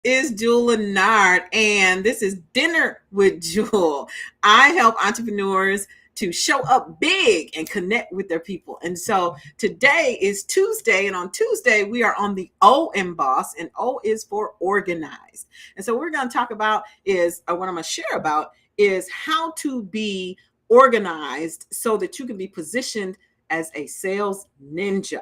is Jewel Lennard, and this is Dinner with Jewel. I help entrepreneurs to show up big and connect with their people. And so today is Tuesday, and on Tuesday, we are on the O in Boss, and O is for organized. And so, what we're going to talk about is, or what I'm going to share about, is how to be organized so that you can be positioned as a sales ninja.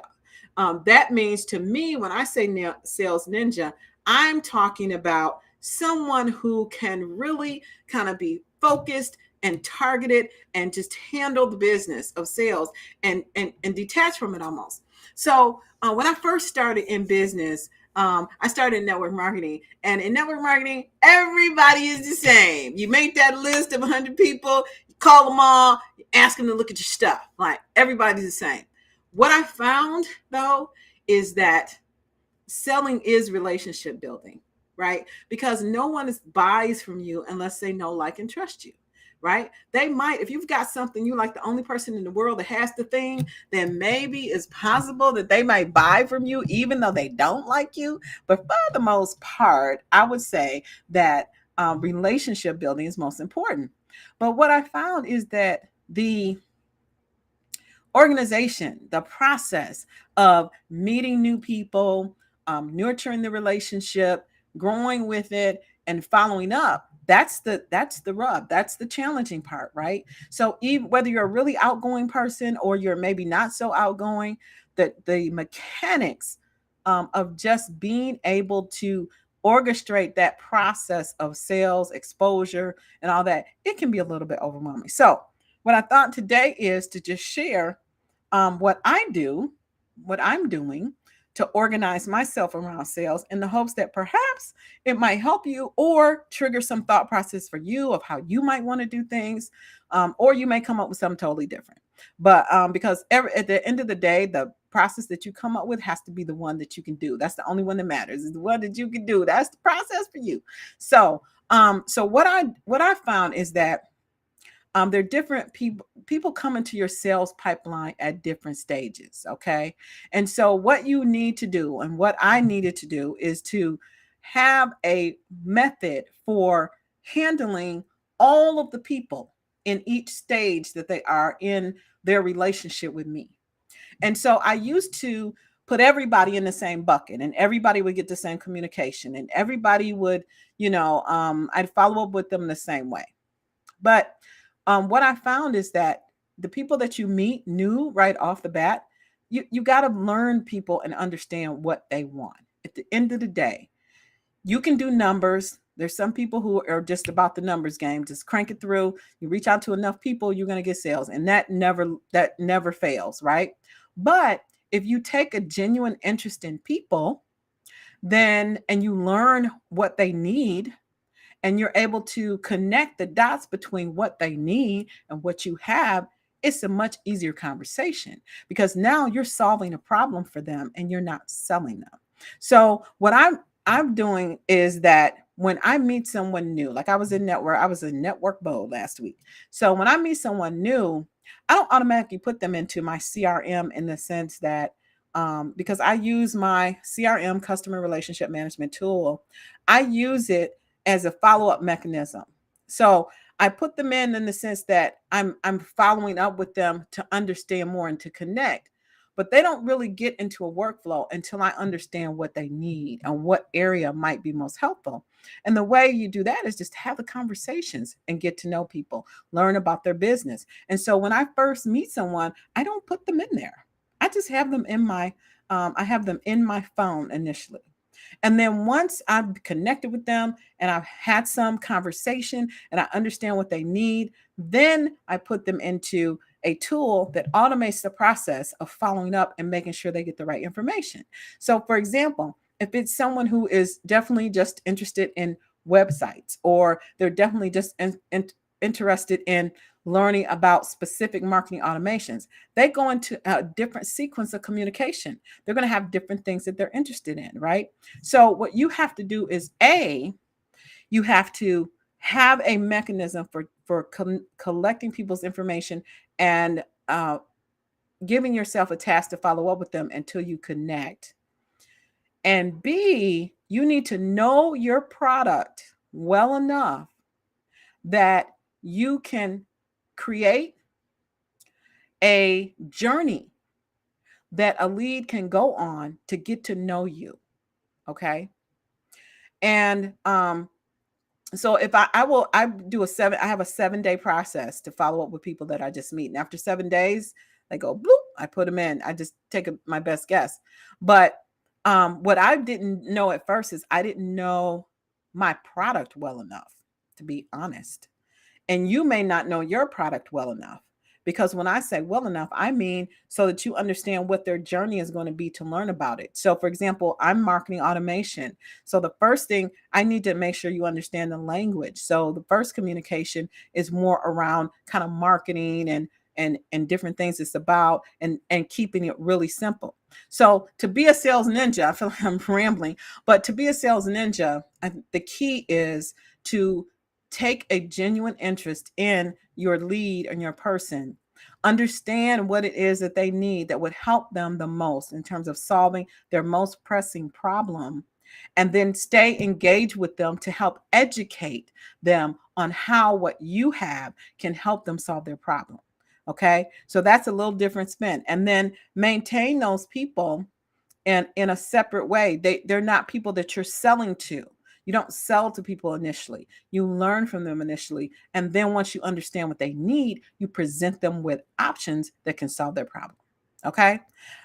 That means to me, when I say sales ninja, I'm talking about someone who can really kind of be focused and targeted and just handle the business of sales and detach from it almost. So when I first started in business, I started in network marketing, and in network marketing, everybody is the same. You make that list of 100 people, you call them all, you ask them to look at your stuff. Like everybody's the same. What I found though is that selling is relationship building, right? Because no one buys from you unless they know, like, and trust you, right? They might, if you've got something, you like the only person in the world that has the thing, then maybe it's possible that they might buy from you, even though they don't like you. But for the most part, I would say that relationship building is most important. But what I found is that the organization, the process of meeting new people, nurturing the relationship, growing with it, and following up. That's the rub. That's the challenging part, right? So even whether you're a really outgoing person or you're maybe not so outgoing, that the mechanics of just being able to orchestrate that process of sales, exposure, and all that, it can be a little bit overwhelming. So what I thought today is to just share what I do, what I'm doing to organize myself around sales in the hopes that perhaps it might help you or trigger some thought process for you of how you might want to do things, or you may come up with something totally different. But because at the end of the day, the process that you come up with has to be the one that you can do. That's the only one that matters. Is the one that you can do. That's the process for you. So, so what I found is that there are different people come into your sales pipeline at different stages. Okay. And so what you need to do and what I needed to do is to have a method for handling all of the people in each stage that they are in their relationship with me. And so I used to put everybody in the same bucket, and everybody would get the same communication, and everybody would, I'd follow up with them the same way. But what I found is that the people that you meet new right off the bat, you got to learn people and understand what they want. At the end of the day, you can do numbers. There's some people who are just about the numbers game. Just crank it through. You reach out to enough people, you're going to get sales, and that never fails, right? But if you take a genuine interest in people, then and you learn what they need, and you're able to connect the dots between what they need and what you have, it's a much easier conversation because now you're solving a problem for them and you're not selling them. So what I'm doing is that when I meet someone new, like I was in network mode last week. So when I meet someone new, I don't automatically put them into my CRM in the sense that because I use my CRM, customer relationship management tool, I use it as a follow-up mechanism. So I put them in the sense that I'm following up with them to understand more and to connect. But they don't really get into a workflow until I understand what they need and what area might be most helpful. And the way you do that is just have the conversations and get to know people, learn about their business. And so when I first meet someone, I don't put them in there. I just have them in my I have them in my phone initially. And then once I've connected with them and I've had some conversation and I understand what they need, then I put them into a tool that automates the process of following up and making sure they get the right information. So, for example, if it's someone who is definitely just interested in websites, or they're definitely just interested in learning about specific marketing automations, they go into a different sequence of communication. They're going to have different things that they're interested in, right? So what you have to do is you have to have a mechanism for collecting people's information and giving yourself a task to follow up with them until you connect. And B, you need to know your product well enough that you can create a journey that a lead can go on to get to know you. Okay. And so if I do I have a 7-day process to follow up with people that I just meet. And after 7 days, they go bloop, I put them in. I just take my best guess. But what I didn't know at first is I didn't know my product well enough, to be honest. And you may not know your product well enough. Because when I say well enough, I mean so that you understand what their journey is going to be to learn about it. So, for example, I'm marketing automation. So, the first thing I need to make sure you understand the language. So, the first communication is more around kind of marketing and different things it's about and keeping it really simple. So, to be a sales ninja, I feel like I'm rambling, but to be a sales ninja, the key is to take a genuine interest in your lead and your person. Understand what it is that they need that would help them the most in terms of solving their most pressing problem. And then stay engaged with them to help educate them on how what you have can help them solve their problem. Okay. So that's a little different spin. And then maintain those people and in a separate way. They're not people that you're selling to. You don't sell to people initially. You learn from them initially. And then once you understand what they need, you present them with options that can solve their problem. Okay.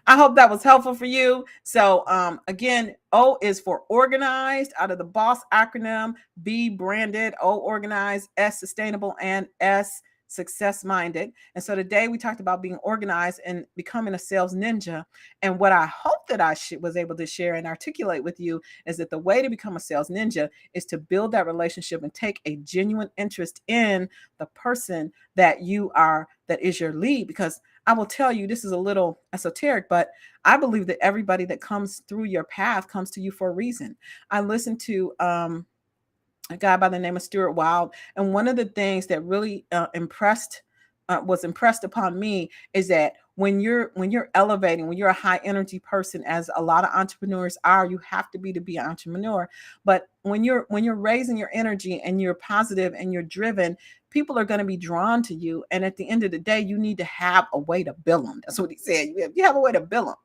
I hope that was helpful for you. So, again, O is for organized out of the BOSS acronym, B branded, O organized, S sustainable, and S success minded. And so today we talked about being organized and becoming a sales ninja. And what I hope that I was able to share and articulate with you is that the way to become a sales ninja is to build that relationship and take a genuine interest in the person that is your lead. Because I will tell you, this is a little esoteric, but I believe that everybody that comes through your path comes to you for a reason. I listened to a guy by the name of Stuart Wild, and one of the things that really was impressed upon me is that when you're elevating, when you're a high energy person, as a lot of entrepreneurs are, you have to be an entrepreneur. But when you're raising your energy and you're positive and you're driven, people are going to be drawn to you. And at the end of the day, you need to have a way to bill them. That's what he said. You have a way to bill them.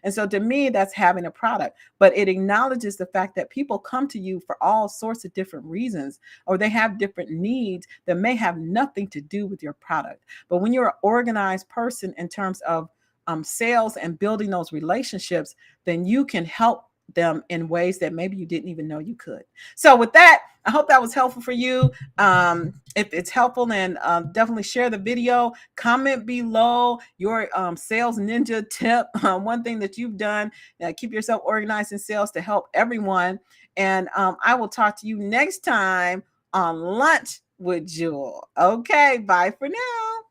And so to me, that's having a product, but it acknowledges the fact that people come to you for all sorts of different reasons, or they have different needs that may have nothing to do with your product. But when you're an organized person in terms of sales and building those relationships, then you can help them in ways that maybe you didn't even know you could. So with that, I hope that was helpful for you. If it's helpful, then definitely share the video. Comment below your sales ninja tip. One thing that you've done, keep yourself organized in sales to help everyone. And I will talk to you next time on Lunch with Jewel. Okay, bye for now.